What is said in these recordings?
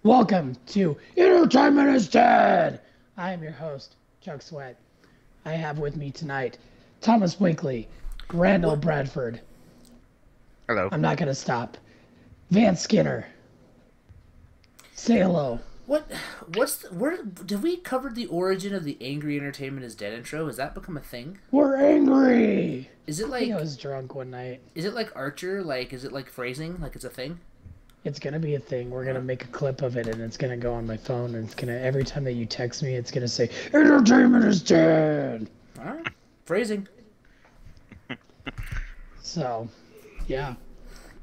Welcome to Entertainment is Dead. I am your host, Chuck Sweat. I have with me tonight Thomas Winkley, Randall Bradford. Hello. I'm not going to stop. Vance Skinner. Say hello. Where did we cover the origin of the angry entertainment is dead intro? Has that become a thing? We're angry. Is it I think like I was drunk one night. is it like Archer? Like is it like phrasing? Like it's a thing? It's going to be a thing. We're going to make a clip of it and it's going to go on my phone and it's going to, every time that you text me, it's going to say, Entertainment is Dead. Alright. Phrasing. So, yeah.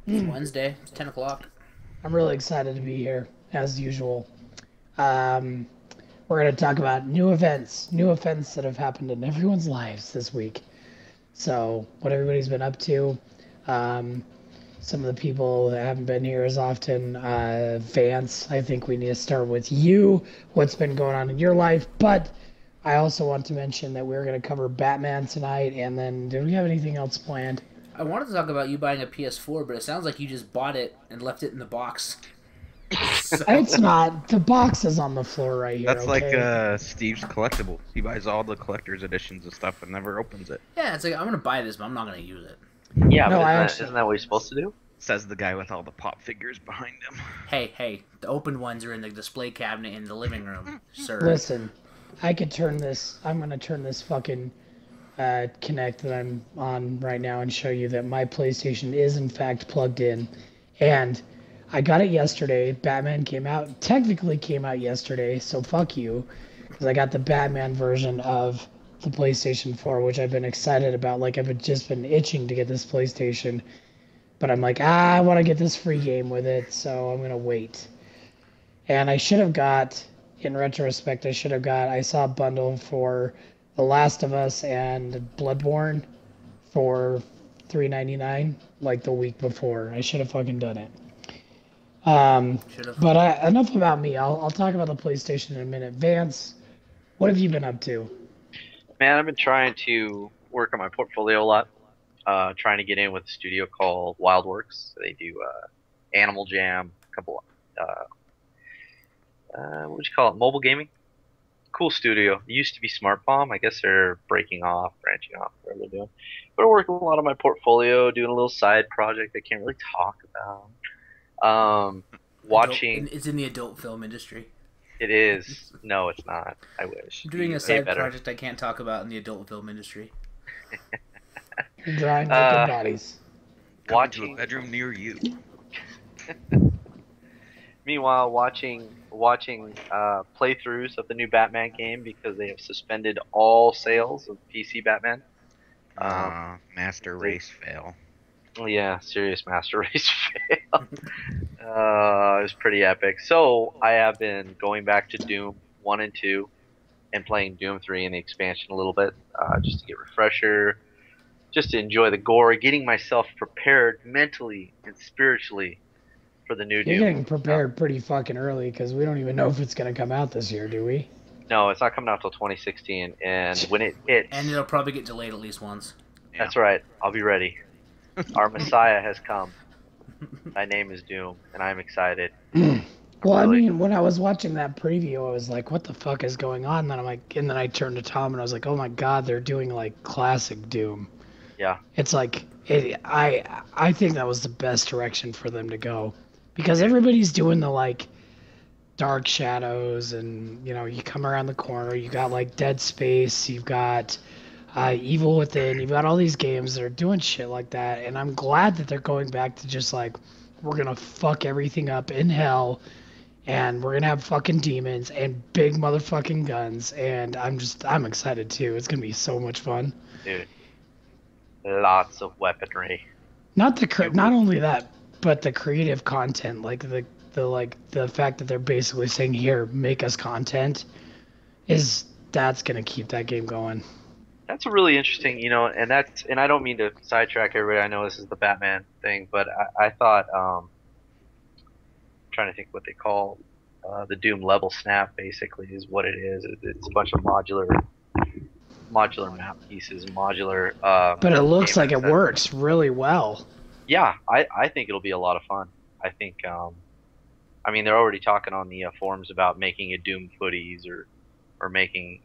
It's Wednesday. It's 10 o'clock. I'm really excited to be here, as usual. We're going to talk about new events that have happened in everyone's lives this week. So, what everybody's been up to. Some of the people that haven't been here as often. Vance, I think we need to start with you. What's been going on in your life? But I also want to mention that we're going to cover Batman tonight. And then, do we have anything else planned? I wanted to talk about you buying a PS4, but it sounds like you just bought it and left it in the box. So, It's not. The box is on the floor right here. That's okay? like Steve's collectible. He buys all the collector's editions of stuff and never opens it. yeah, it's like I'm gonna buy this, but I'm not gonna use it. Yeah, No, but I isn't that what you're supposed to do? Says the guy with all the pop figures behind him. Hey, the open ones are in the display cabinet in the living room, sir. Listen, I could turn this. I'm gonna turn this fucking Connect that I'm on right now and show you that my PlayStation is in fact plugged in, and I got it yesterday. Batman technically came out yesterday, so fuck you, because I got the Batman version of the PlayStation 4, which I've been excited about. Like I've just been itching to get this PlayStation, but I'm like, I want to get this free game with it, so I'm gonna wait. And I should have got, in retrospect, I saw a bundle for The Last of Us and Bloodborne for $3.99 like the week before. I should have fucking done it. Should've. But enough about me. I'll talk about the PlayStation in a minute. Vance, what have you been up to? Man, I've been trying to work on my portfolio a lot. Trying to get in with a studio called Wildworks. They do Animal Jam, a couple what would you call it? Mobile gaming. Cool studio. It used to be Smart Bomb. I guess they're branching off, whatever they're doing. But I'm working a lot on my portfolio, doing a little side project I can't really talk about. Watching. It's in the adult film industry. It is. No, it's not. I wish. I'm doing a Way side better. project I can't talk about in the adult film industry. You're drawing naked bodies. Come to a Watching. bedroom near you. Meanwhile, watching playthroughs of the new Batman game because they have suspended all sales of PC Batman. Master race fail. Yeah, serious master race fail. It was pretty epic. So I have been going back to Doom 1 and 2 and playing Doom 3 in the expansion a little bit, just to get refresher, just to enjoy the gore, getting myself prepared mentally and spiritually for the new You're Doom. getting prepared pretty fucking early because we don't even know if it's going to come out this year, do we? No, it's not coming out till 2016, and when it hits, And it'll probably get delayed at least once. that's right, I'll be ready. Our Messiah has come. My name is Doom, and I'm excited. Well, I mean, when I was watching that preview, I was like, what the fuck is going on? And then I turned to Tom and I was like, oh my god, they're doing like classic Doom. Yeah. It's like, I think that was the best direction for them to go. Because everybody's doing the like Dark Shadows and, you come around the corner, you got like Dead Space, you've got Evil Within, you've got all these games that are doing shit like that. And I'm glad that they're going back to just like, we're going to fuck everything up in hell. And we're going to have fucking demons and big motherfucking guns. And I'm excited too. It's going to be so much fun. Dude. Lots of weaponry. Not only that, but the creative content, like the fact that they're basically saying, here, make us content, that's going to keep that game going. That's a really interesting, and I don't mean to sidetrack everybody. I know this is the Batman thing, but I thought, trying to think what they call the Doom level snap. Basically, is what it is. It's a bunch of modular map pieces, modular. But it looks like it assets. works really well. Yeah, I think it'll be a lot of fun. I think I mean, they're already talking on the forums about making a Doom footies or making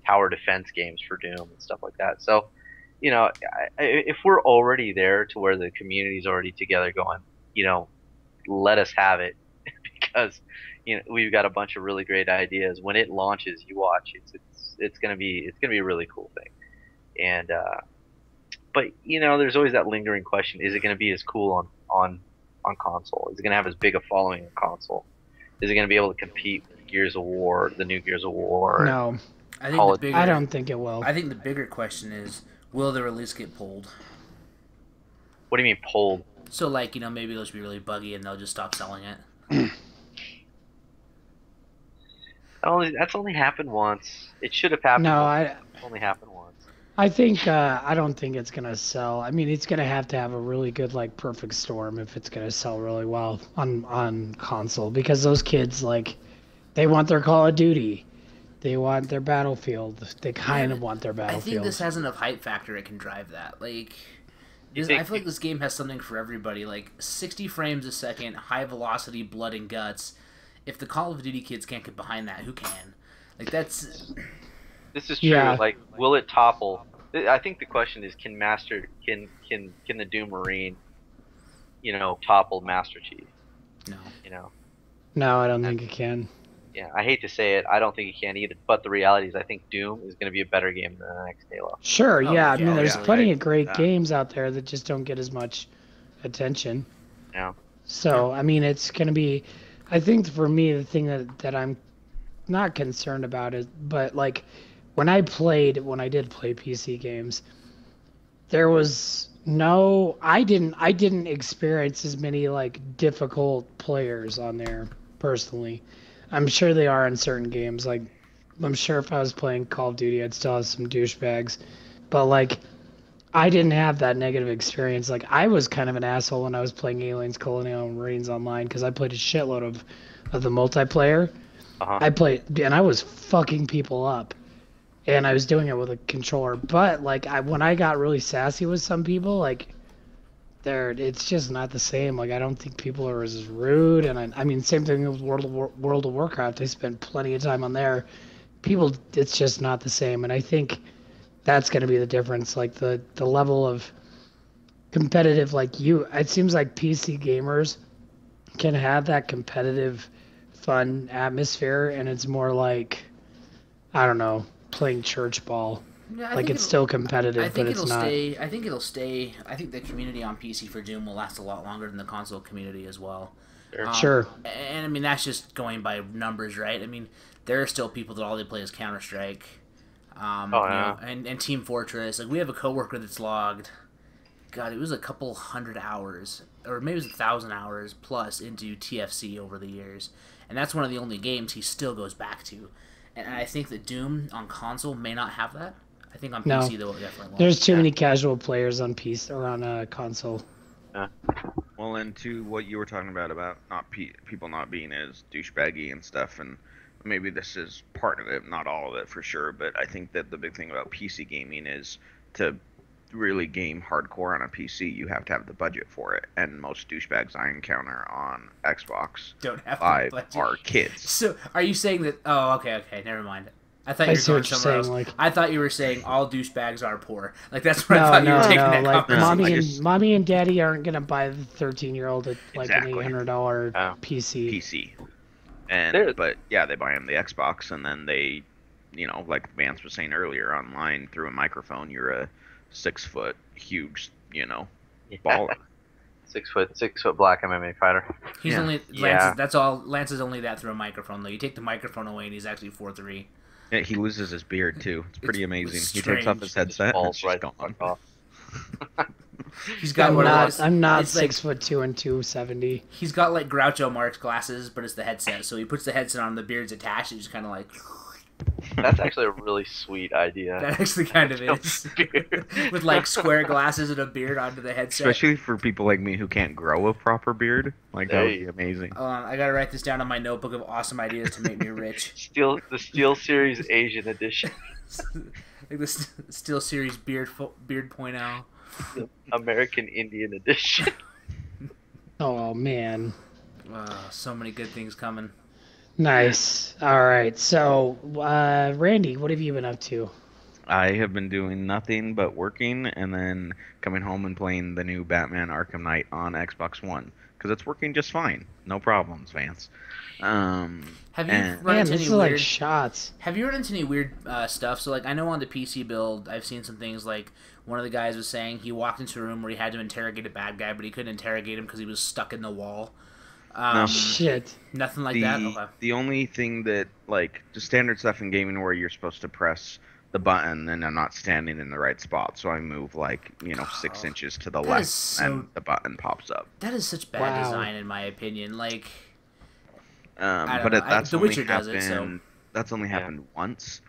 tower defense games for Doom and stuff like that. So, if we're already there to where the community's already together, going, let us have it because we've got a bunch of really great ideas. When it launches, you watch. It's gonna be a really cool thing. And but there's always that lingering question: is it gonna be as cool on console? Is it gonna have as big a following on console? Is it gonna be able to compete with Gears of War, the new Gears of War? No, I don't think it will. I think the bigger question is, will the release get pulled? What do you mean pulled? So like maybe it'll just be really buggy and they'll just stop selling it. That's only happened once. It should have happened. No, once. It's only happened once. I think I don't think it's gonna sell. I mean, it's gonna have to have a really good perfect storm if it's gonna sell really well on console, because those kids they want their Call of Duty, they want their Battlefield, they kind of want their Battlefield. I think this has enough hype factor it can drive that. I feel like this game has something for everybody. 60 frames a second, high velocity, blood and guts. If the Call of Duty kids can't get behind that, who can? That's. This is true. Yeah. Will it topple? I think the question is, can the Doom Marine, topple Master Chief? No. No, I don't think it can. Yeah, I hate to say it, I don't think it can either. But the reality is, I think Doom is going to be a better game than the next Halo. Sure, yeah. I mean, there's plenty right. of great games out there that just don't get as much attention. Yeah. So, I mean, it's going to be. I think for me, the thing that I'm not concerned about is, but when I did play PC games, there was no, I didn't experience as many difficult players on there personally. I'm sure they are in certain games. I'm sure if I was playing Call of Duty, I'd still have some douchebags, but I didn't have that negative experience. I was kind of an asshole when I was playing Aliens, Colonial Marines online, because I played a shitload of the multiplayer. I played, and I was fucking people up, and I was doing it with a controller. But when I got really sassy with some people, it's just not the same. I don't think people are as rude, and I mean, same thing with World of Warcraft. I spent plenty of time on there. People, it's just not the same, and I think that's going to be the difference. The level of competitive, it seems like PC gamers can have that competitive, fun atmosphere, and it's more I don't know, playing church ball. Yeah, it's still competitive, but it's not. I think it'll stay. I think the community on PC for Doom will last a lot longer than the console community as well. Sure. And I mean, that's just going by numbers, right? I mean, there are still people that all they play is Counter-Strike. And Team Fortress. We have a coworker that's logged, God, it was a couple hundred hours, or maybe it was 1,000 hours plus into TFC over the years. And that's one of the only games he still goes back to. And I think that Doom on console may not have that. I think on PC, though, it definitely won't. There's too many casual players on PC or on console. Well, and to what you were talking about not people not being as douchebaggy and stuff, and maybe this is part of it, not all of it for sure, but I think that the big thing about PC gaming is to really game hardcore on a PC, you have to have the budget for it, and most douchebags I encounter on Xbox don't have Live the budget. are kids. So, are you saying that? Oh, okay, never mind. I thought you were going somewhere else. I thought you were saying all douchebags are poor. That's what I thought you were taking that conversation. Mommy and daddy aren't gonna buy the 13-year-old at exactly. an $800 PC. But yeah, they buy him the Xbox, and then they, like Vance was saying earlier, online through a microphone, you're a 6 foot huge, baller. 6 foot black MMA fighter. He's only Lance. That's all. Lance is only that through a microphone, though. You take the microphone away, and he's actually 4'3". Yeah, he loses his beard too. It's pretty amazing. He takes off his headset. And it's just gone. Off. He's got I'm not 6'2" and 270. He's got Groucho Marx glasses, but it's the headset. So he puts the headset on, the beard's attached, and he's kind of That's actually a really sweet idea. That actually kind of is. With square glasses and a beard onto the headset. Especially for people like me who can't grow a proper beard. That would be amazing. Hold on, I gotta write this down on my notebook of awesome ideas to make me rich. The Steel Series Asian edition. The Steel Series Beard point out. The American Indian edition. Oh man. So many good things coming. Nice. All right. So, Randy, what have you been up to? I have been doing nothing but working and then coming home and playing the new Batman Arkham Knight on Xbox One because it's working just fine. No problems, Vance. Have you And run Man, into this any is like weird? shots. Have you run into any weird stuff? So, like, I know on the PC build, I've seen some things like one of the guys was saying he walked into a room where he had to interrogate a bad guy, but he couldn't interrogate him because he was stuck in the wall. no, Shit. Nothing like that. the Okay. the only thing that like the standard stuff in gaming where you're supposed to press the button and I'm not standing in the right spot, so I move like 6 inches to the That left is so. and the button pops up. That is such bad Wow. design, in my opinion. Like, I don't But know. that's The only Witcher does it, so happened. That's only happened once.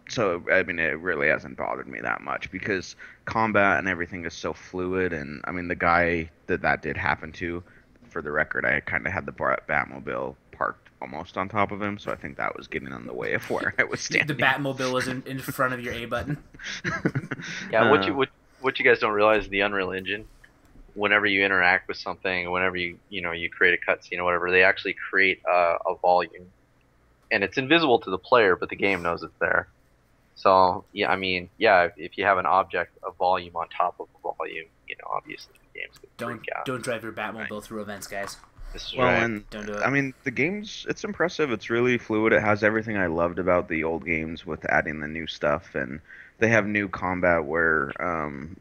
So I mean, it really hasn't bothered me that much because combat and everything is so fluid. And I mean, the guy that did happen to, for the record, I kind of had the Batmobile parked almost on top of him, so I think that was getting in the way of where I was the standing. Batmobile was in front of your A button. Yeah, what you guys don't realize, the Unreal Engine, whenever you interact with something, whenever you create a cutscene or whatever, they actually create a volume, and it's invisible to the player, but the game knows it's there. So yeah, I mean, yeah, if you have an object, a volume on top of a volume, obviously the game's gonna freak out. Don't drive your Batmobile through events, guys. This is Well, right. and Don't do it. I mean, the game's it's impressive. It's really fluid. It has everything I loved about the old games with adding the new stuff, and they have new combat where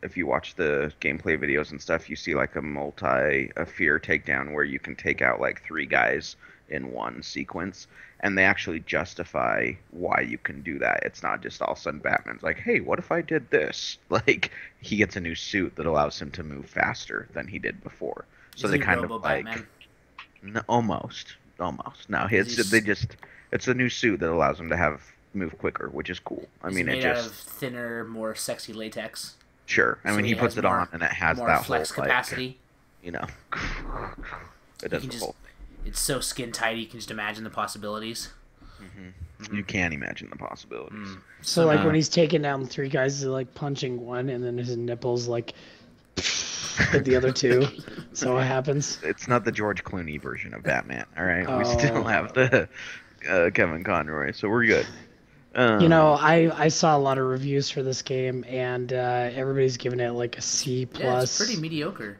if you watch the gameplay videos and stuff, you see like a fear takedown where you can take out like 3 guys in one sequence, and they actually justify why you can do that. It's not just all of a sudden Batman's like, hey, what if I did this? Like, he gets a new suit that allows him to move faster than he did before. So Is they he kind Robo of like Batman? no, almost. No, Is he it's a new suit that allows him to move quicker, which is cool. I Is mean, he it made out just of thinner, more sexy latex. sure. I So mean, he puts has it more- on and it has more that whole flex capacity. it You does can the just- whole It's so skin tight. You can just imagine the possibilities. thing. You can't imagine the possibilities. So, like, Uh, when he's taking down 3 guys, he's like punching one, and then his nipples, like, hit the other 2. So it happens. It's not the George Clooney version of Batman. All right, we Oh. still have the Kevin Conroy, so we're good. I saw a lot of reviews for this game, and everybody's giving it like a C plus. Yeah, it's pretty mediocre.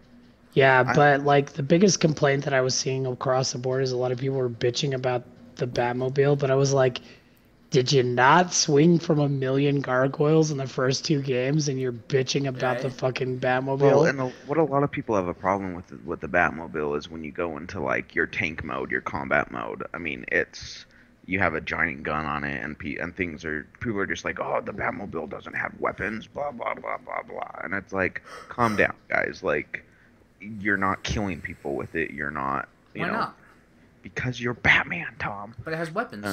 Yeah, but like the biggest complaint that I was seeing across the board is a lot of people were bitching about the Batmobile, but I was like, did you not swing from a million gargoyles in the first 2 games, and you're bitching about the Right. fucking Batmobile? Well, and what a lot of people have a problem with the Batmobile is when you go into like your tank mode, your combat mode. I mean, you have a giant gun on it, and people are just like, oh, the Batmobile doesn't have weapons, blah blah blah blah blah, and it's like, calm down, guys. Like, you're not killing people with it. You're not, Why not? because you're Batman, Tom. But it has weapons.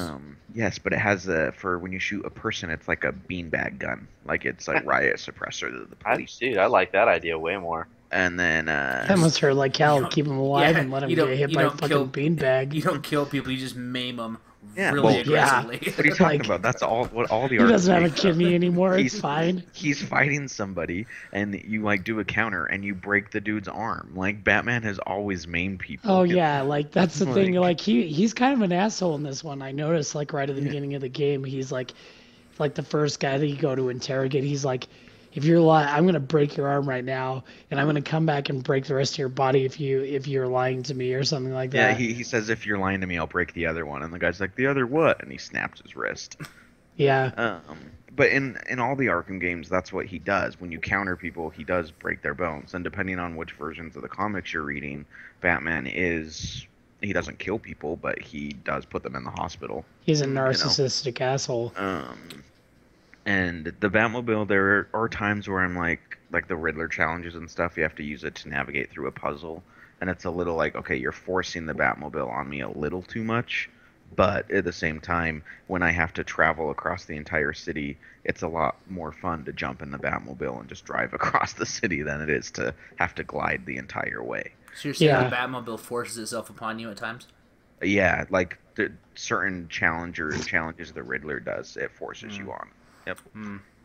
Yes, but it has for when you shoot a person, it's like a beanbag gun, like it's a riot suppressor that the police. I like that idea way more. And then That must hurt like hell. Keep him alive and let him get hit by a fucking beanbag. You don't kill people. You just maim them Yeah, really well, aggressively. what are you talking Like- about? That's what all the He doesn't have a Arkham games kidney anymore. It's He's- fine. He's fighting somebody, and you like do a counter, and you break the dude's arm. Like Batman has always maimed people. Oh Get- yeah, like that's the thing. Like- Like he's kind of an asshole in this one. I noticed like right at the beginning of the game, he's like the first guy that you go to interrogate. He's like, if you're lying, I'm gonna break your arm right now, and I'm gonna come back and break the rest of your body if you're lying to me or something like Yeah, that. he says if you're lying to me, I'll break the other one. And the guy's like, the other what? And he snaps his wrist. Yeah. But in all the Arkham games, that's what he does. When you counter people, he does break their bones. And depending on which versions of the comics you're reading, Batman he doesn't kill people, but he does put them in the hospital. He's a narcissistic asshole. And the Batmobile, there are times where I'm like the Riddler challenges and stuff, you have to use it to navigate through a puzzle. And it's a little like, okay, you're forcing the Batmobile on me a little too much. But at the same time, when I have to travel across the entire city, it's a lot more fun to jump in the Batmobile and just drive across the city than it is to have to glide the entire way. So you're saying Yeah. the Batmobile forces itself upon you at times? Yeah, like the certain challenges the Riddler does, it forces you on. Yep.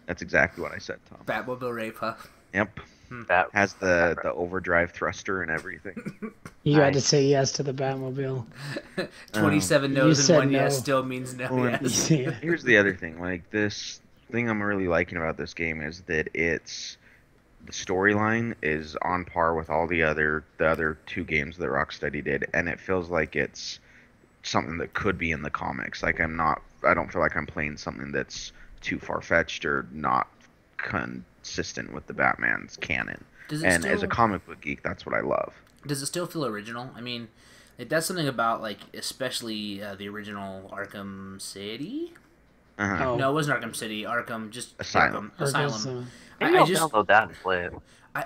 That's exactly what I said, Tom. Batmobile rape, huh? Yep. That Has the overdrive thruster and everything. You had to say yes to the Batmobile. 27 You no's and said 1 yes no. still means no Well, and yes. Yeah. here's the other thing. Like, this thing I'm really liking about this game is that the storyline is on par with all the other two games that Rocksteady did, and it feels like it's something that could be in the comics. Like, I don't feel like I'm playing something that's too far-fetched or not consistent with the Batman's canon. And as a comic book geek, that's what I love. Does it still feel original? I mean, that's something about, like, especially the original Arkham City. Uh-huh. Oh. No, it wasn't Arkham City. Arkham, just Asylum. Asylum. Maybe I'll download that and play it.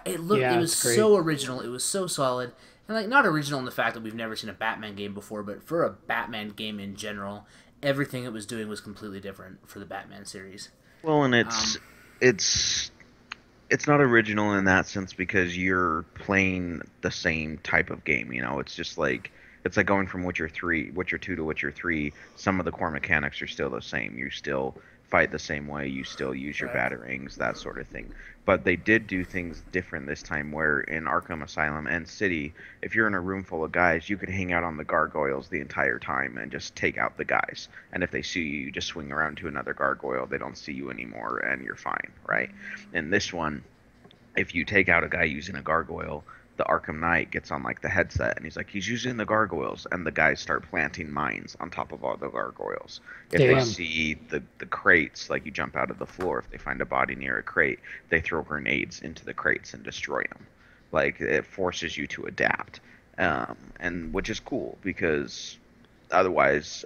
It Yeah, was it's great. so original. It was so solid, and like not original in the fact that we've never seen a Batman game before, but for a Batman game in general, everything it was doing was completely different for the Batman series. Well, and it's not original in that sense because you're playing the same type of game. You know, it's just like it's like going from Witcher 2 to Witcher 3. Some of the core mechanics are still the same. You still fight the same way. You still use your batarangs, that sort of thing. But they did do things different this time where in Arkham Asylum and City, if you're in a room full of guys, you could hang out on the gargoyles the entire time and just take out the guys. And if they see you, you just swing around to another gargoyle. They don't see you anymore and you're fine, right? In this one, if you take out a guy using a gargoyle, the Arkham Knight gets on like the headset and he's like, he's using the gargoyles, and the guys start planting mines on top of all the gargoyles. If they see the crates, like you jump out of the floor, if they find a body near a crate, they throw grenades into the crates and destroy them. Like, it forces you to adapt, and which is cool because otherwise,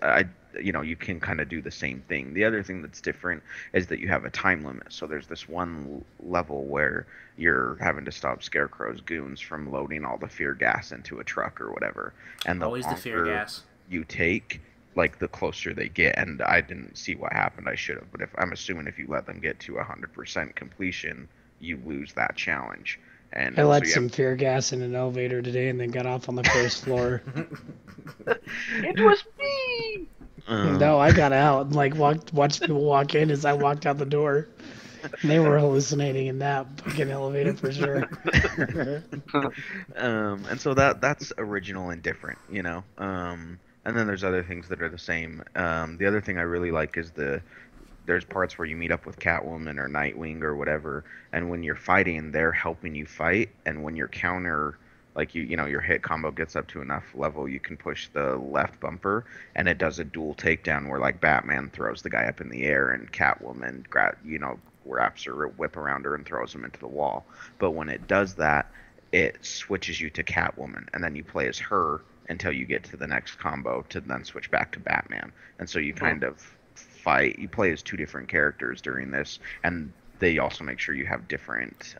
you can kind of do the same thing. The other thing that's different is that you have a time limit. So there's this one level where you're having to stop Scarecrow's goons from loading all the fear gas into a truck or whatever. And always the fear gas you take, like, the closer they get. And I didn't see what happened. I should have. But I'm assuming if you let them get to 100% completion, you lose that challenge. And I let some fear gas in an elevator today and then got off on the first floor. It was me! No, I got out and like watched people walk in as I walked out the door. And they were hallucinating in that fucking elevator for sure. And so that's original and different, you know. And then there's other things that are the same. The other thing I really like is there's parts where you meet up with Catwoman or Nightwing or whatever, and when you're fighting, they're helping you fight, and when your counter, like your hit combo gets up to enough level, you can push the left bumper, and it does a dual takedown where, like, Batman throws the guy up in the air, and Catwoman wraps her whip around her and throws him into the wall. But when it does that, it switches you to Catwoman, and then you play as her until you get to the next combo to then switch back to Batman. And so you kind of you play as two different characters during this, and they also make sure you have different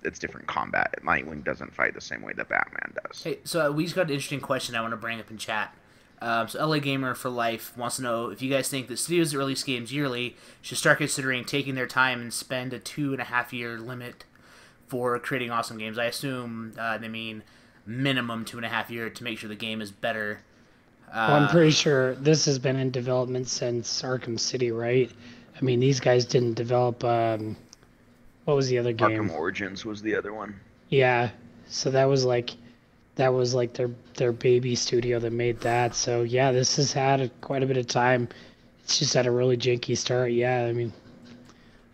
it's different combat. Nightwing doesn't fight the same way that Batman does. Hey, so we just got an interesting question I want to bring up in chat. So LA Gamer for Life wants to know if you guys think that studios that release games yearly should start considering taking their time and spend a 2.5-year limit for creating awesome games. I assume they mean minimum 2.5 years to make sure the game is better. Well, I'm pretty sure this has been in development since Arkham City, right? I mean, these guys didn't develop. What was the other game? Arkham Origins was the other one. Yeah, so that was like their baby studio that made that. So yeah, this has had quite a bit of time. It's just had a really janky start. Yeah, I mean,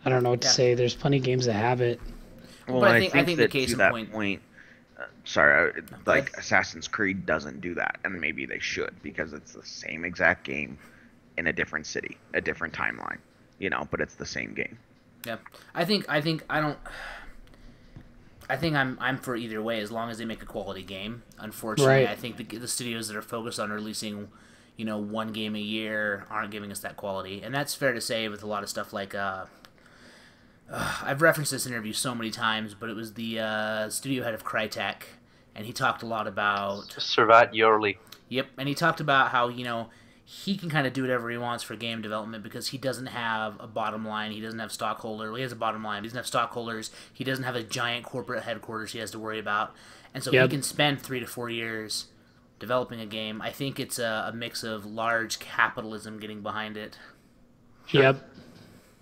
I don't know what to say. There's plenty of games that have it. Well, but I think that the case to in that point. Assassin's Creed doesn't do that, and maybe they should, because it's the same exact game in a different city, a different timeline, but it's the same game. Yeah, I think I'm for either way as long as they make a quality game. Unfortunately, right. I think the studios that are focused on releasing, one game a year aren't giving us that quality, and that's fair to say with a lot of stuff like I've referenced this interview so many times, but it was the studio head of Crytek, and he talked a lot about Servat Yorli. Yep, and he talked about how he can kind of do whatever he wants for game development because he doesn't have a bottom line. He doesn't have stockholders. Well, he has a bottom line. He doesn't have stockholders. He doesn't have a giant corporate headquarters he has to worry about. And so he can spend 3 to 4 years developing a game. I think it's a mix of large capitalism getting behind it. Yep.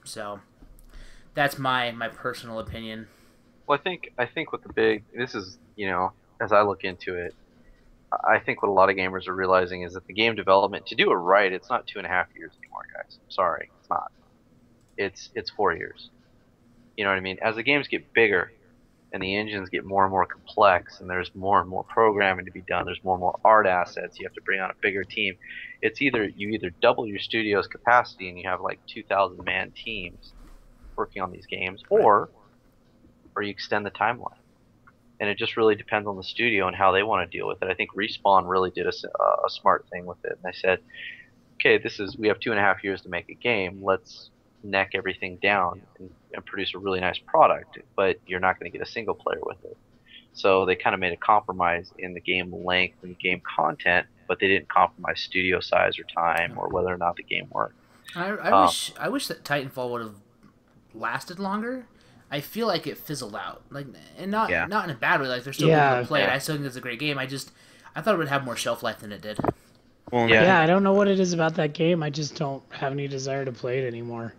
So that's my personal opinion. Well, I think what this is, as I look into it, I think what a lot of gamers are realizing is that the game development, to do it right, it's not 2.5 years anymore, guys. Sorry, it's not. It's 4 years. You know what I mean? As the games get bigger and the engines get more and more complex, and there's more and more programming to be done, there's more and more art assets. You have to bring on a bigger team. You either double your studio's capacity and you have like 2,000 man teams working on these games, or you extend the timeline. And it just really depends on the studio and how they want to deal with it. I think Respawn really did a smart thing with it, and they said, okay, we have 2.5 years to make a game. Let's neck everything down and produce a really nice product, but you're not going to get a single player with it. So they kind of made a compromise in the game length and the game content, but they didn't compromise studio size or time or whether or not the game worked. I wish that Titanfall would have lasted longer. I feel like it fizzled out, and not in a bad way. Like, there's still people to play it. I still think it's a great game. I thought it would have more shelf life than it did. Well, I don't know what it is about that game. I just don't have any desire to play it anymore.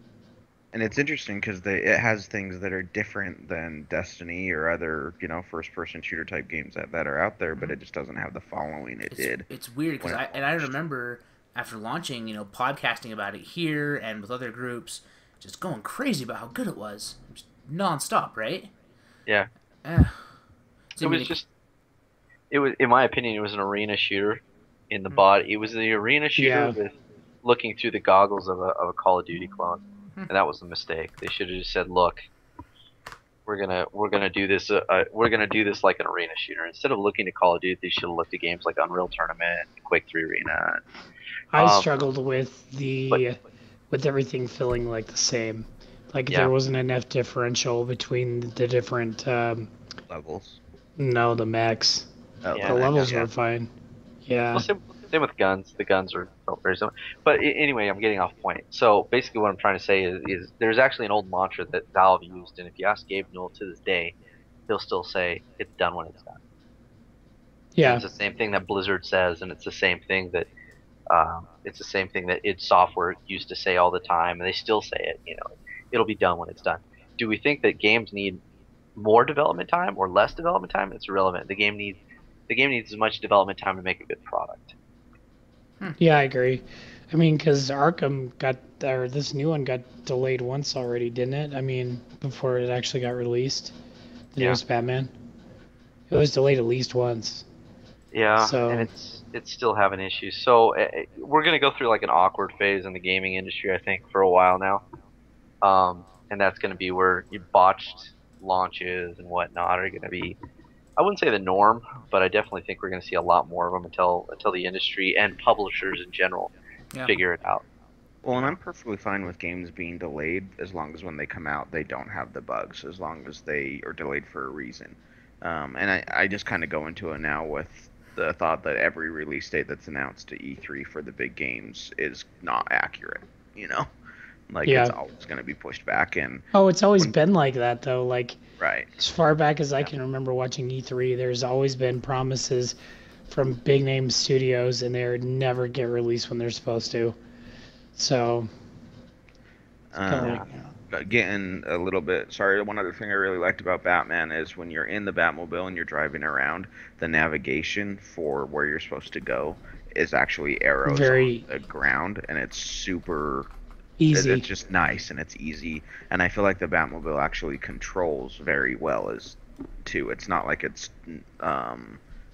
And it's interesting because it has things that are different than Destiny or other, first-person shooter type games that are out there, but it just doesn't have the following it did. It's weird because I remember after launching, podcasting about it here and with other groups, just going crazy about how good it was, just non-stop, right? Yeah. So it was, in my opinion, it was an arena shooter in the body. It was the arena shooter with looking through the goggles of a Call of Duty clone. And that was a mistake. They should have just said, "Look, we're gonna do this. We're gonna do this like an arena shooter. Instead of looking to Call of Duty, they should have looked at games like Unreal Tournament, Quake 3 Arena." I struggled with with everything feeling like the same. Like there wasn't enough differential between the different levels. No, the mechs. Oh, the levels were fine. Yeah. Well, same with guns. The guns felt very similar. But anyway, I'm getting off point. So basically what I'm trying to say is there's actually an old mantra that Valve used, and if you ask Gabe Newell to this day, he'll still say it's done when it's done. Yeah. And it's the same thing that Blizzard says, and it's the same thing that id Software used to say all the time, and they still say it. It'll be done when it's done. Do we think that games need more development time or less development time? It's irrelevant. The game needs as much development time to make a good product. Yeah, I agree. I mean, because Arkham this new one got delayed once already, didn't it? I mean, before it actually got released, the newest Batman. It was delayed at least once. Yeah, so, and it's still having issues. So we're gonna go through like an awkward phase in the gaming industry, I think, for a while now. And that's gonna be where botched launches and whatnot are gonna be, I wouldn't say the norm, but I definitely think we're going to see a lot more of them until the industry and publishers in general figure it out. Well, and I'm perfectly fine with games being delayed as long as when they come out they don't have the bugs, as long as they are delayed for a reason. And I just kind of go into it now with the thought that every release date that's announced to E3 for the big games is not accurate, It's always going to be pushed back. It's always been like that, though. Right. As far back as I can remember watching E3, there's always been promises from big name studios, and they never get released when they're supposed to. So, getting a little bit sorry. One other thing I really liked about Batman is when you're in the Batmobile and you're driving around, the navigation for where you're supposed to go is actually arrows on the ground, and it's super easy. It's just nice and it's easy, and I feel like the Batmobile actually controls very well too. It's not like it's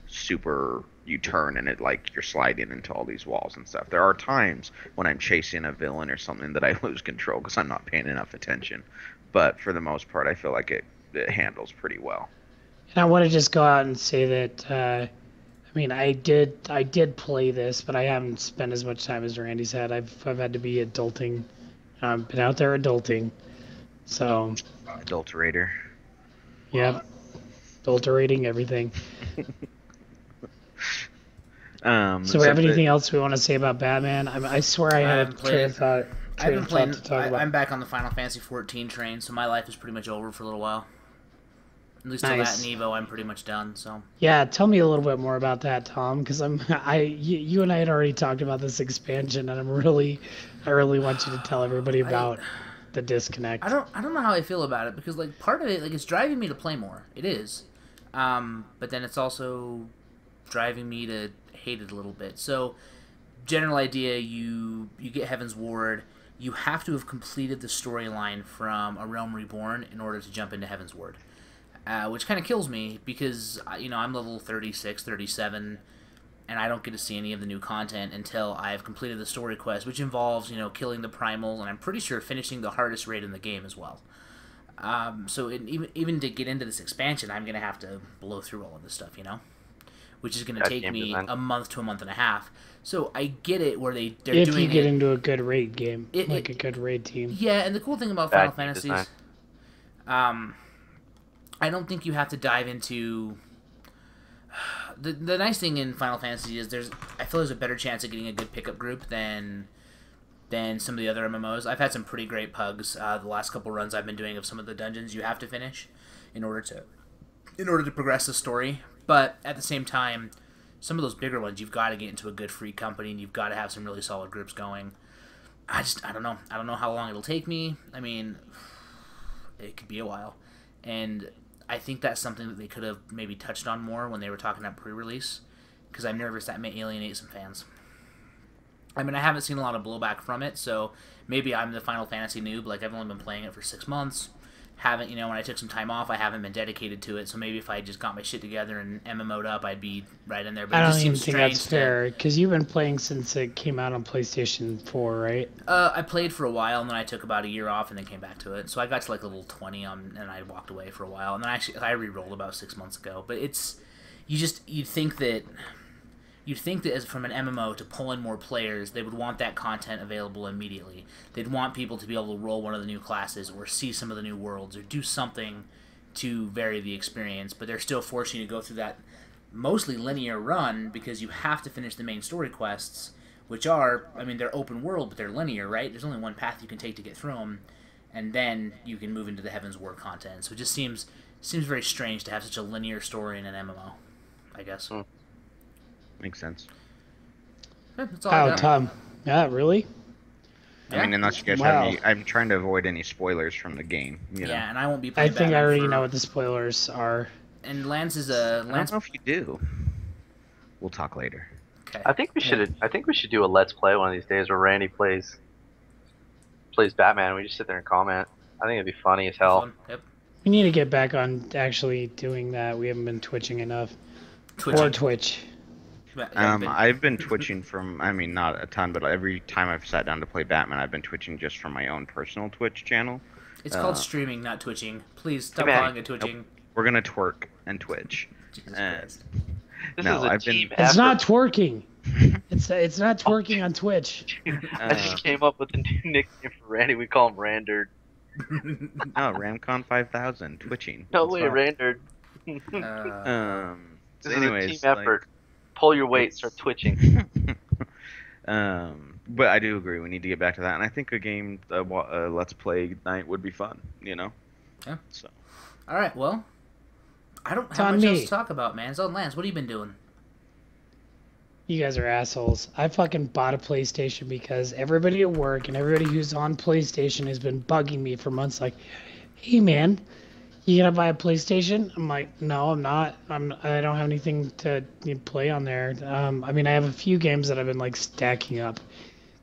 super, you turn and it like you're sliding into all these walls and stuff. There are times when I'm chasing a villain or something that I lose control because I'm not paying enough attention, but for the most part I feel like it handles pretty well. And I want to just go out and say that I did play this, but I haven't spent as much time as Randy's had. I've had to be adulting. Been out there adulting. So. Adulterator. Yep. Adulterating everything. So we have anything else we want to say about Batman? I swear I had a train of thought. I'm back on the Final Fantasy 14 train, so my life is pretty much over for a little while. At least till that and Evo, I'm pretty much done. So yeah, tell me a little bit more about that, Tom, because you and I had already talked about this expansion, and I really want you to tell everybody about. the disconnect. I don't know how I feel about it, because like part of it, like, it's driving me to play more. It is, but then it's also driving me to hate it a little bit. So, general idea: you get Heaven's Ward. You have to have completed the storyline from A Realm Reborn in order to jump into Heaven's Ward, which kind of kills me because I'm level 36, 37. And I don't get to see any of the new content until I've completed the story quest, which involves, killing the primals, and I'm pretty sure finishing the hardest raid in the game as well. So even to get into this expansion, I'm going to have to blow through all of this stuff, which is going to take me a month to a month and a half. So I get it where they're doing it. If you get into a good raid game, a good raid team. Yeah, and the cool thing about Final Fantasy is, I don't think you have to dive into... The nice thing in Final Fantasy is I feel there's a better chance of getting a good pickup group than some of the other MMOs. I've had some pretty great pugs. The last couple runs I've been doing of some of the dungeons you have to finish in order to progress the story. But at the same time, some of those bigger ones, you've got to get into a good free company, and you've got to have some really solid groups going. I don't know. I don't know how long it'll take me. I mean, it could be a while. And I think that's something that they could have maybe touched on more when they were talking about pre-release, because I'm nervous that may alienate some fans. I mean, I haven't seen a lot of blowback from it, so maybe I'm the Final Fantasy noob. Like, I've only been playing it for 6 months. When I took some time off, I haven't been dedicated to it, so maybe if I just got my shit together and MMO'd up, I'd be right in there. But I don't even think that's fair, because you've been playing since it came out on PlayStation 4, right? I played for a while, and then I took about a year off and then came back to it. So I got to like level 20, and I walked away for a while. And then I re-rolled about 6 months ago. But you'd think that as from an MMO to pull in more players, they would want that content available immediately. They'd want people to be able to roll one of the new classes or see some of the new worlds or do something to vary the experience, but they're still forcing you to go through that mostly linear run because you have to finish the main story quests, which are, they're open world, but they're linear, right? There's only one path you can take to get through them, and then you can move into the Heaven's Ward content. So it just seems very strange to have such a linear story in an MMO, I guess. Makes sense. Yeah, that's all I got. Tom. Yeah, really? I mean, unless you guys have any... I'm trying to avoid any spoilers from the game. Yeah, and I won't be playing I think I already know what the spoilers are. And Lance is I don't know if you do. We'll talk later. Okay. I think we should do a Let's Play one of these days where Randy plays Batman and we just sit there and comment. I think it'd be funny as hell. Fun. Yep. We need to get back on actually doing that. We haven't been twitching enough. Or Twitch. I've been twitching from, not a ton, but every time I've sat down to play Batman, I've been twitching just from my own personal Twitch channel. It's called streaming, not twitching. Please stop calling it twitching. Nope. We're gonna twerk and twitch. Jesus Christ. This is a team effort. It's not twerking. It's not twerking on Twitch. I just came up with a new nickname for Randy. We call him Randard. No, Ramcon 5000 twitching. No way, Randard. So anyways, is a team effort. Pull your weight, start twitching. But I do agree, we need to get back to that, and I think a game, Let's Play night would be fun, Yeah. So. All right, well, I don't have much else to talk about, man. So, Lance, what have you been doing? You guys are assholes. I fucking bought a PlayStation because everybody at work and everybody who's on PlayStation has been bugging me for months, like, hey, man, you gonna buy a PlayStation? I'm like, no, I'm not. I don't have anything to play on there. I have a few games that I've been like stacking up.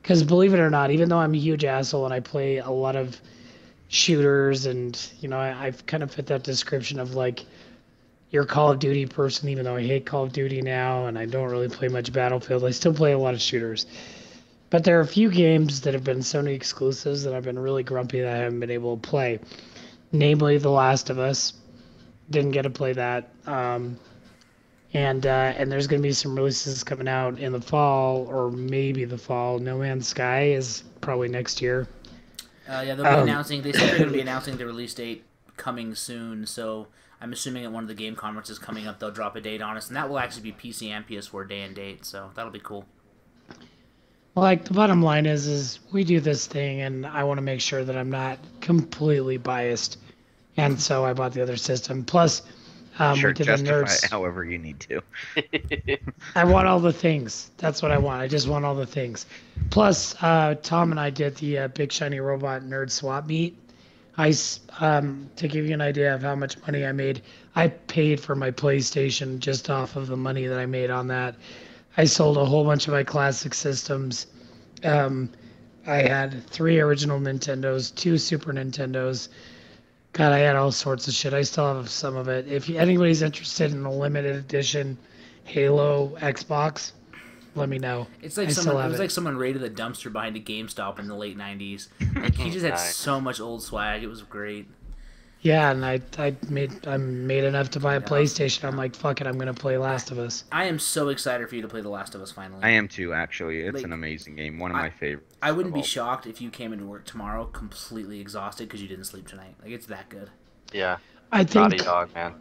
Because believe it or not, even though I'm a huge asshole and I play a lot of shooters and, I've kind of fit that description of like, you're a Call of Duty person, even though I hate Call of Duty now and I don't really play much Battlefield. I still play a lot of shooters. But there are a few games that have been Sony exclusives that I've been really grumpy that I haven't been able to play. Namely, The Last of Us. Didn't get to play that. And there's going to be some releases coming out in the fall, or maybe the fall. No Man's Sky is probably next year. They'll be announcing. They said they're going to be announcing the release date coming soon. So I'm assuming at one of the game conferences coming up, they'll drop a date on us, and that will actually be PC and PS4 day and date. So that'll be cool. Like, the bottom line is we do this thing, and I want to make sure that I'm not completely biased. And so I bought the other system. Plus, Sure, We did the justify it nerds. however you need to. I want all the things. That's what I want. I just want all the things. Plus, Tom and I did the Big Shiny Robot Nerd Swap Meet. To give you an idea of how much money I made, I paid for my PlayStation just off of the money that I made on that. I sold a whole bunch of my classic systems. Um, I had 3 original Nintendos, 2 Super Nintendos. God, I had all sorts of shit. I still have some of it. If anybody's interested in a limited edition Halo Xbox, let me know. It's like someone raided a dumpster behind a GameStop in the late '90s. Like he just had so much old swag. It was great. Yeah, and I made enough to buy a PlayStation. I'm like, fuck it, I'm gonna play Last of Us. I am so excited for you to play The Last of Us finally. I am too, actually. It's an amazing game. One of my favorites. I wouldn't be shocked if you came into work tomorrow completely exhausted because you didn't sleep tonight. Like it's that good. Yeah. I think Naughty Dog, man.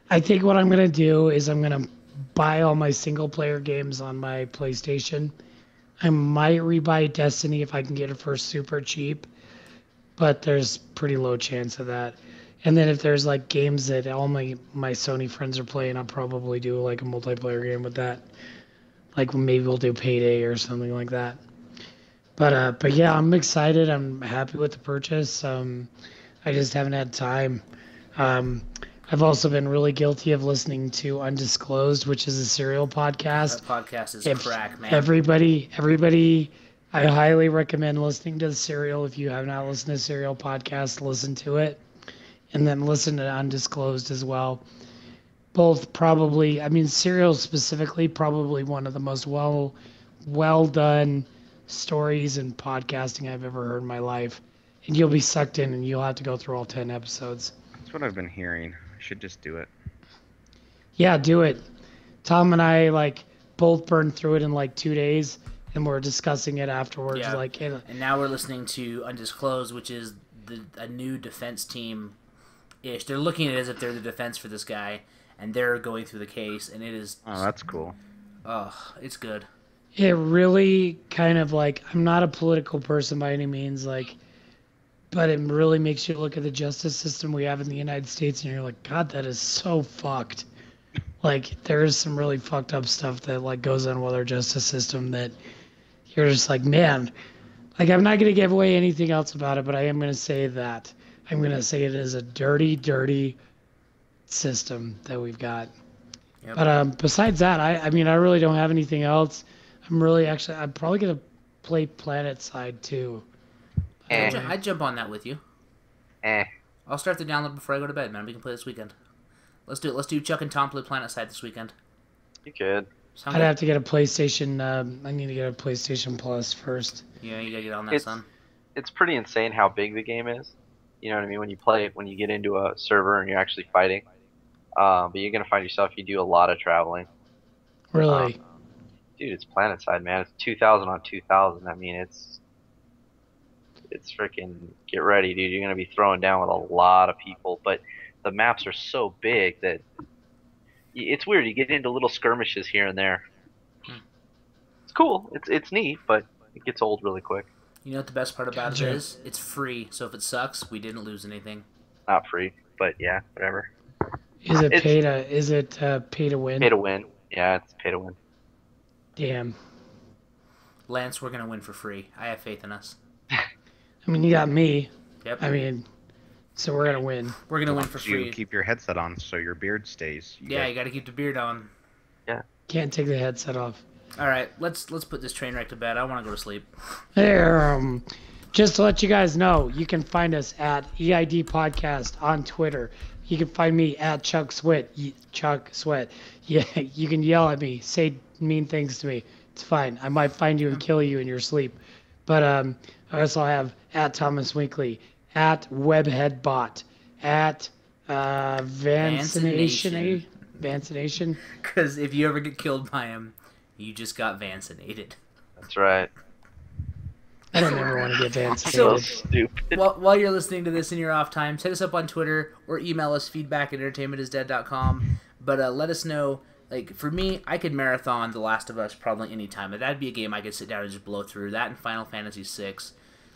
I think what I'm gonna do is I'm gonna buy all my single player games on my PlayStation. I might rebuy Destiny if I can get it for super cheap, but there's pretty low chance of that. And then if there's like games that all my Sony friends are playing, I'll probably do like a multiplayer game with that. Like maybe we'll do Payday or something like that. But yeah, I'm excited. I'm happy with the purchase. I just haven't had time. I've also been really guilty of listening to Undisclosed, which is a serial podcast. That podcast is crack, man. Everybody, I highly recommend listening to the Serial. If you have not listened to Serial podcast, listen to it. And then listen to Undisclosed as well. Both probably, I mean, Serial specifically, probably one of the most well done stories and podcasting I've ever heard in my life. And you'll be sucked in and you'll have to go through all 10 episodes. That's what I've been hearing. I should just do it. Yeah, do it. Tom and I both burned through it in 2 days, and we're discussing it afterwards. Yeah. And now we're listening to Undisclosed, which is a new defense team-ish. They're looking at it as if they're the defense for this guy, and they're going through the case, and it is... Oh, that's cool. Oh, it's good. It really kind of I'm not a political person by any means, but it really makes you look at the justice system we have in the United States, and you're like, God, that is so fucked. There is some really fucked up stuff that goes on with our justice system that you're just like, man. I'm not going to give away anything else about it, but I am going to say that. I'm going to say it is a dirty, dirty system that we've got. Yep. But besides that, I mean, I really don't have anything else. I'm probably going to play Planet Side too. I'd jump on that with you. I'll start the download before I go to bed, man. We can play this weekend. Let's do it. Let's do Chuck and Tom play Planet Side this weekend. You could. I'd have to get a PlayStation. I need to get a PlayStation Plus first. Yeah, you gotta get on that, son. It's pretty insane how big the game is. You know what I mean? When you get into a server and you're actually fighting. But you're gonna find yourself, you do a lot of traveling. Really? Dude, it's Planet Side, man. It's 2,000 on 2,000. I mean, it's freaking, get ready, dude. You're gonna be throwing down with a lot of people, but the maps are so big that it's weird. You get into little skirmishes here and there. It's cool. It's neat, but it gets old really quick. You know what the best part about it is? It's free. So if it sucks, we didn't lose anything. Not free, but yeah, whatever. Is it pay to win? Pay to win. Yeah, it's pay to win. Damn. Lance, we're gonna win for free. I have faith in us. I mean, you got me. Yep. I mean, so we're gonna win. We're gonna win for free. You keep your headset on so your beard stays. You gotta keep the beard on. Yeah. Can't take the headset off. All right, let's put this train wreck to bed. I want to go to sleep. There. Just to let you guys know, you can find us at EID Podcast on Twitter. You can find me at Chuck Sweat. Chuck Sweat. Yeah, you can yell at me, say mean things to me. It's fine. I might find you and kill you in your sleep. But I also have at Thomas Winkley, at Webheadbot, at Vancination. Vancination. Because if you ever get killed by him, you just got vancinated. That's right. I don't ever want to get vancinated. So stupid. While you're listening to this in your off time, hit us up on Twitter or email us feedback@entertainmentisdead.com. But let us know. For me, I could marathon The Last of Us probably any time. But that'd be a game I could sit down and just blow through. That and Final Fantasy VI.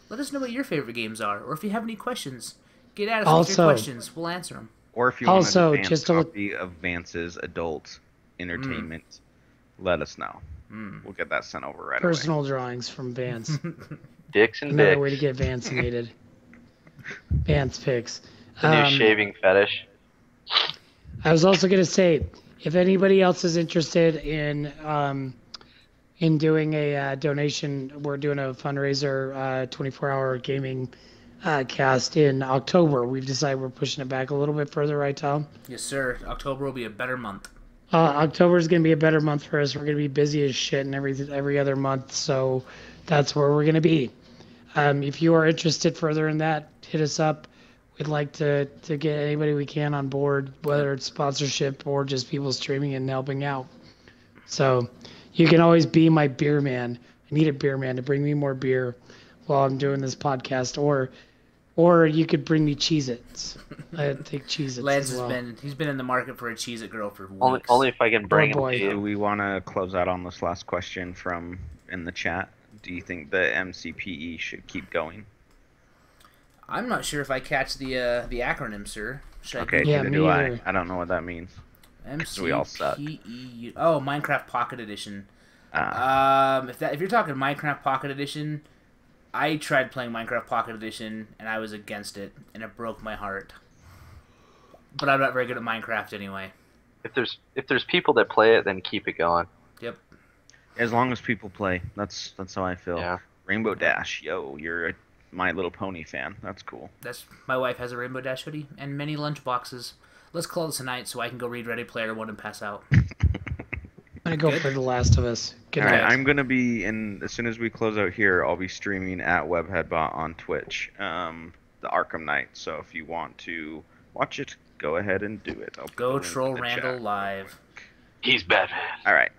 Let us know what your favorite games are, or if you have any questions, get at us with your questions. We'll answer them. Or if you Also, want an just advanced to copy of Vance's adult entertainment, let us know. We'll get that sent over right personal drawings from Vance. Dicks and Another Bicks. way to get Vancinated. Vance pics. The new shaving fetish. I was also gonna say, if anybody else is interested in doing a donation, we're doing a fundraiser, 24-hour gaming cast in October. We've decided we're pushing it back a little bit further, right, Tom? Yes, sir. October will be a better month. October is going to be a better month for us. We're going to be busy as shit and every other month, so that's where we're going to be. If you are interested further in that, hit us up. We'd like to get anybody we can on board, whether it's sponsorship or just people streaming and helping out. So you can always be my beer man. I need a beer man to bring me more beer while I'm doing this podcast, or you could bring me Cheez-Its. I take Cheez-Its Lance as well. he's been in the market for a Cheez-It girl for weeks. Only if I can bring them to Do you. we want to close out on this last question from in the chat? Do you think the MCPE should keep going? I'm not sure if I catch the acronym, sir. Should Okay, Yeah, neither me do either. I. I don't know what that means. MCPEU. We all suck. Oh, Minecraft Pocket Edition. If you're talking Minecraft Pocket Edition, I tried playing Minecraft Pocket Edition and I was against it, and it broke my heart. But I'm not very good at Minecraft anyway. If there's people that play it, then keep it going. Yep. As long as people play, that's how I feel. Yeah. Rainbow Dash, yo, you're a My Little Pony fan. That's cool. My wife has a Rainbow Dash hoodie and many lunch boxes. Let's close tonight so I can go read Ready Player One and pass out. I'm gonna go for The Last of Us. Good All right, night. I'm gonna be as soon as we close out here. I'll be streaming at WebHeadBot on Twitch, the Arkham Knight. So if you want to watch it, go ahead and do it. I'll put the Go link in troll the Randall chat. live. He's Batman. All right.